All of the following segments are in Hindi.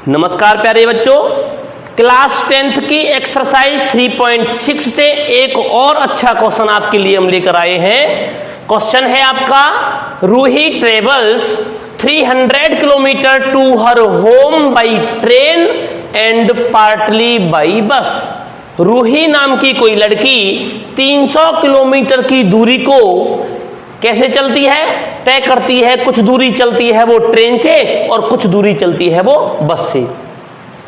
नमस्कार प्यारे बच्चों, क्लास 10th की एक्सरसाइज 3.6 से एक और अच्छा क्वेश्चन आपके लिए हम लेकर आए हैं। क्वेश्चन है आपका, Ruhi travels 300 kilometre to her home by train and partly by bus. Ruhi नाम की कोई लड़की 300 किलोमीटर की दूरी को कैसे चलती है, तय करती है। कुछ दूरी चलती है वो ट्रेन से और कुछ दूरी चलती है वो बस से,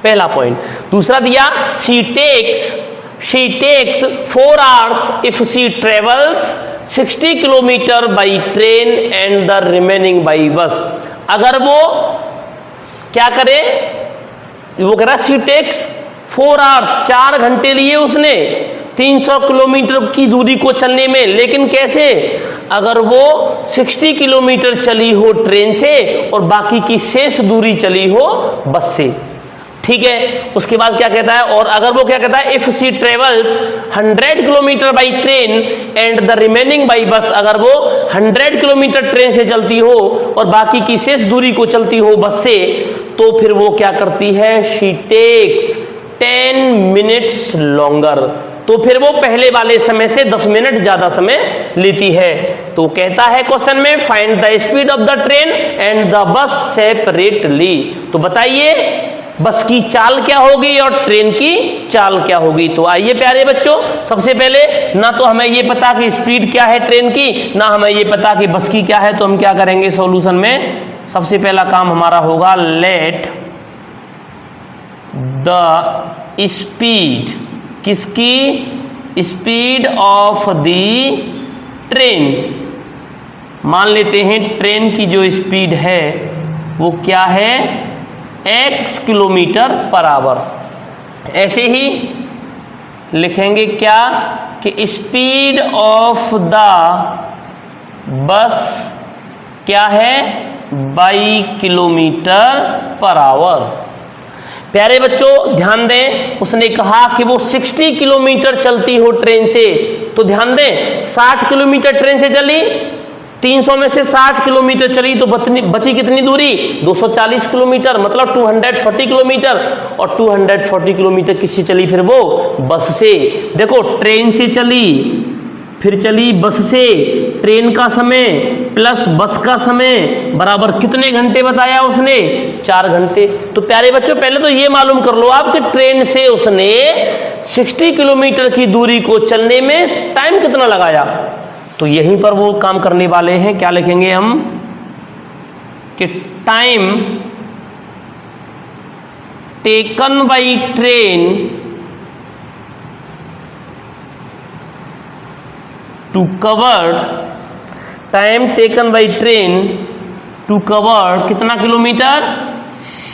पहला पॉइंट। दूसरा दिया, she takes 4 hours if she travels 60 kilometre by train and the remaining by bus. अगर वो क्या करे, वो कह रहा शी टेक्स 4 hours, 4 घंटे लिए उसने 300 किलोमीटर की दूरी को चलने में, लेकिन कैसे? अगर वो 60 किलोमीटर चली हो ट्रेन से और बाकी की शेष दूरी चली हो बस से, ठीक है। उसके बाद क्या कहता है, और अगर वो क्या कहता है, if she travels 100 kilometre by train and the remaining by bus. अगर वो 100 किलोमीटर ट्रेन से चलती हो और बाकी की शेष दूरी को चलती हो बस से, तो फिर वो क्या करती है, शी टेक्स 10 मिनट्स लॉन्गर। तो फिर वो पहले वाले समय से 10 मिनट ज्यादा समय लेती है। तो कहता है क्वेश्चन में, find the speed of the train and the bus separately. तो बताइए बस की चाल क्या होगी और ट्रेन की चाल क्या होगी। तो आइए प्यारे बच्चों, सबसे पहले ना तो हमें ये पता कि स्पीड क्या है ट्रेन की, ना हमें ये पता कि बस की क्या है। तो हम क्या करेंगे सॉल्यूशन में, सबसे पहला काम हमारा होगा, लेट द स्पीड, किसकी? Speed of the train. मान लेते हैं ट्रेन की जो स्पीड है वो क्या है, x किलोमीटर पर आवर। ऐसे ही लिखेंगे क्या कि स्पीड ऑफ द बस क्या है, बाई किलोमीटर पर आवर। प्यारे बच्चों ध्यान दें, उसने कहा कि वो 60 किलोमीटर चलती हो ट्रेन से, तो ध्यान दें 60 किलोमीटर ट्रेन से चली, 300 में से 60 किलोमीटर चली तो बची कितनी दूरी, 240 किलोमीटर, मतलब 240 किलोमीटर। और 240 किलोमीटर किससे चली फिर वो, बस से। देखो ट्रेन से चली, फिर चली बस से, ट्रेन का समय प्लस बस का समय बराबर कितने घंटे बताया उसने, 4 घंटे। तो प्यारे बच्चों पहले तो ये मालूम कर लो आप कि ट्रेन से उसने 60 किलोमीटर की दूरी को चलने में टाइम कितना लगाया। तो यहीं पर वो काम करने वाले हैं, क्या लिखेंगे हम कि time taken by train to cover, time taken by train to cover कितना kilometre,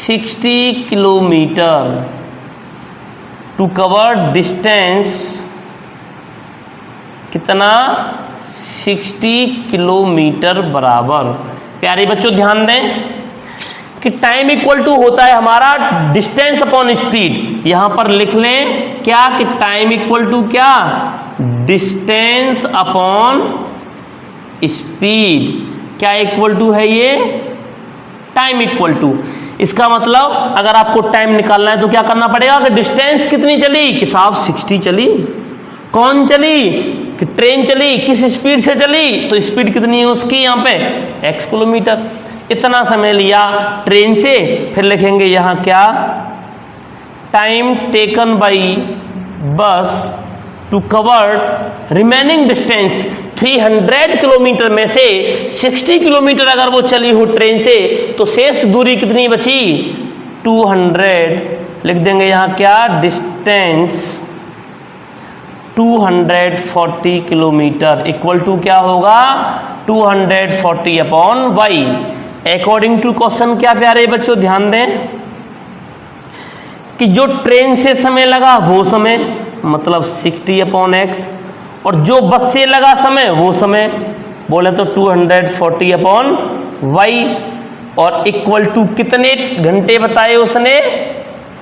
60 kilometre, to cover distance कितना, 60 किलोमीटर बराबर। प्यारे बच्चों ध्यान दें कि टाइम इक्वल टू होता है हमारा डिस्टेंस अपॉन स्पीड। यहां पर लिख लें क्या कि टाइम इक्वल टू क्या, डिस्टेंस अपॉन स्पीड। क्या इक्वल टू है ये, टाइम इक्वल टू। इसका मतलब अगर आपको टाइम निकालना है तो क्या करना पड़ेगा कि डिस्टेंस कितनी चली, कि साहब 60 चली। कौन चली, कि ट्रेन चली, किस स्पीड से चली, तो स्पीड कितनी है उसकी यहाँ पे, x किलोमीटर। इतना समय लिया ट्रेन से। फिर लिखेंगे यहाँ क्या, time taken by bus to cover remaining distance 300 kilometre में से 60 किलोमीटर अगर वो चली हो ट्रेन से, तो शेष दूरी कितनी बची, 200। लिख देंगे यहाँ क्या, डिस्टेंस 240 किलोमीटर इक्वल टू क्या होगा, 240 upon y। According to question क्या प्यारे बच्चों ध्यान दें कि जो ट्रेन से समय लगा वो समय मतलब 60 अपॉन x, और जो बस से लगा समय वो समय बोले तो 240 अपॉन y, और इक्वल टू कितने घंटे बताए उसने,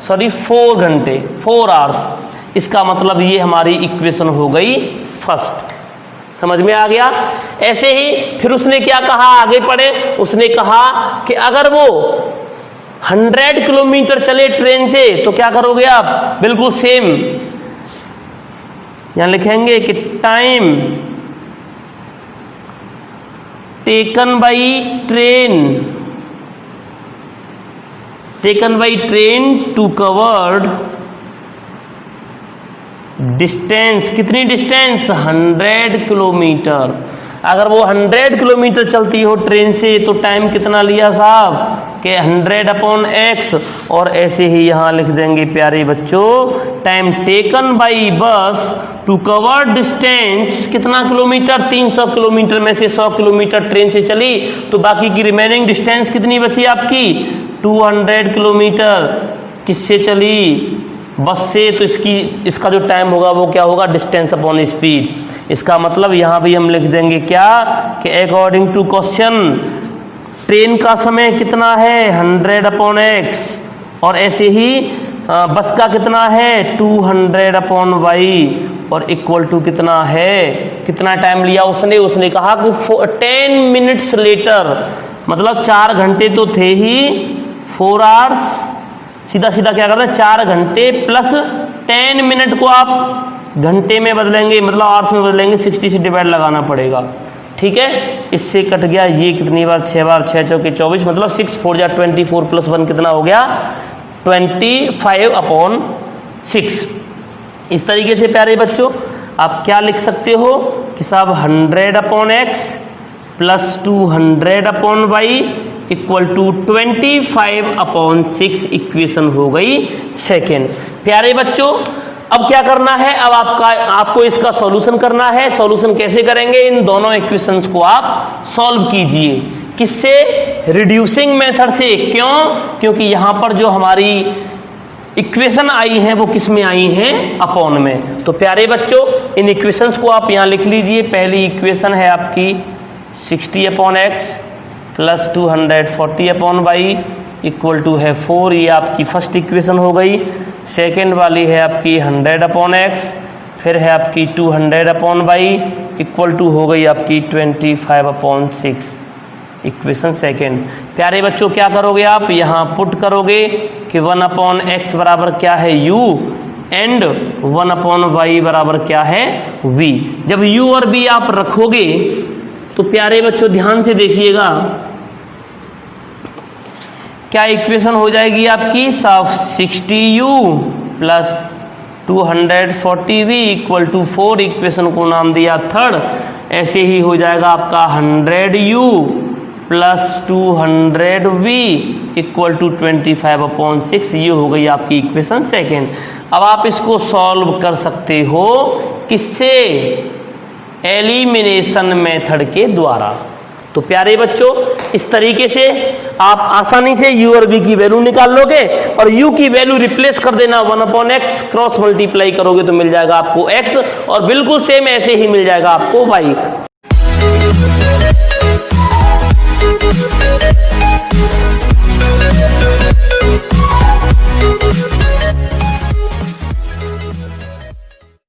सॉरी 4 घंटे, 4 आवर्स। इसका मतलब ये हमारी इक्वेशन हो गई फर्स्ट। समझ में आ गया। ऐसे ही फिर उसने क्या कहा, आगे पढ़े, उसने कहा कि अगर वो 100 किलोमीटर चले ट्रेन से तो क्या करोगे आप? बिल्कुल सेम यहां लिखेंगे कि time taken by train to covered distance, कितनी डिस्टेंस? 100 किलोमीटर। अगर वो 100 किलोमीटर चलती हो ट्रेन से तो टाइम कितना लिया साहब? कि 100/x। और ऐसे ही यहां लिख देंगे प्यारे बच्चों, time taken by bus to cover distance, कितना किलोमीटर? 300 किलोमीटर में से 100 किलोमीटर ट्रेन से चली तो बाकी की रिमेनिंग डिस्टेंस कितनी बची आपकी? 200 किलोमीटर। किससे चली? बस से। तो इसका जो टाइम होगा वो क्या होगा? Distance upon speed. इसका मतलब यहां भी हम लिख देंगे क्या कि अकॉर्डिंग टू क्वेश्चन ट्रेन का समय कितना है? 100/x। और ऐसे ही बस का कितना है? 200/y। और इक्वल टू कितना है? कितना टाइम लिया उसने कहा कि 10 मिनट्स लेटर, मतलब 4 घंटे तो थे ही, 4 आवर्स, सीधा सीधा क्या करते हैं 4 घंटे प्लस 10 मिनट को आप घंटे में बदलेंगे, मतलब आवर्स में बदलेंगे, 60 से डिवाइड लगाना पड़ेगा। ठीक है, इससे कट गया ये कितनी बार? 6 बार 6 चौके 24, मतलब 6 4 जा 24 + 1 कितना हो गया? 25/6। इस तरीके से प्यारे बच्चों आप क्या लिख सकते हो कि साहब 100/x plus 200/y equal to 25/6 equation हो गई सेकेंड। प्यारे बच्चों अब क्या करना है? अब आपको इसका सॉल्यूशन करना है। सॉल्यूशन कैसे करेंगे? इन दोनों इक्वेशंस को आप सॉल्व कीजिए। किससे? रिड्यूसिंग मेथड से। क्यों? क्योंकि यहां पर जो हमारी इक्वेशन आई हैं वो किस में आई हैं? अपॉन में। तो प्यारे बच्चों इन इक्वेशंस को आप यहां लिख लीजिए। पहली इक्वेशन है आपकी 60/x plus 240/y equal to है 4, ये आपकी फर्स्ट इक्वेशन हो गई। सेकेंड वाली है आपकी 100/x, फिर है आपकी 200/y इक्वल टू हो गई आपकी 25/6 इक्वेशन सेकेंड। प्यारे बच्चों क्या करोगे आप? यहाँ पुट करोगे कि 1/x बराबर क्या है? u एंड 1/y बराबर क्या है? v। जब u और v आप रखोगे तो प्यारे बच्चों ध्यान से देखिएगा क्या इक्वेशन हो जाएगी आपकी? साफ 60u plus 240v equal to 4, equation को नाम दिया थर्ड। ऐसे ही हो जाएगा आपका 100u plus 200v equal to 25/6, ये हो गई आपकी इक्वेशन सेकेंड। अब आप इसको सॉल्व कर सकते हो किससे? एलिमिनेशन मेथड के द्वारा। तो प्यारे बच्चों इस तरीके से आप आसानी से u और v की वैल्यू निकाल लोगे और u की वैल्यू रिप्लेस कर देना 1/x, क्रॉस मल्टीप्लाई करोगे तो मिल जाएगा आपको x, और बिल्कुल सेम ऐसे ही मिल जाएगा आपको y।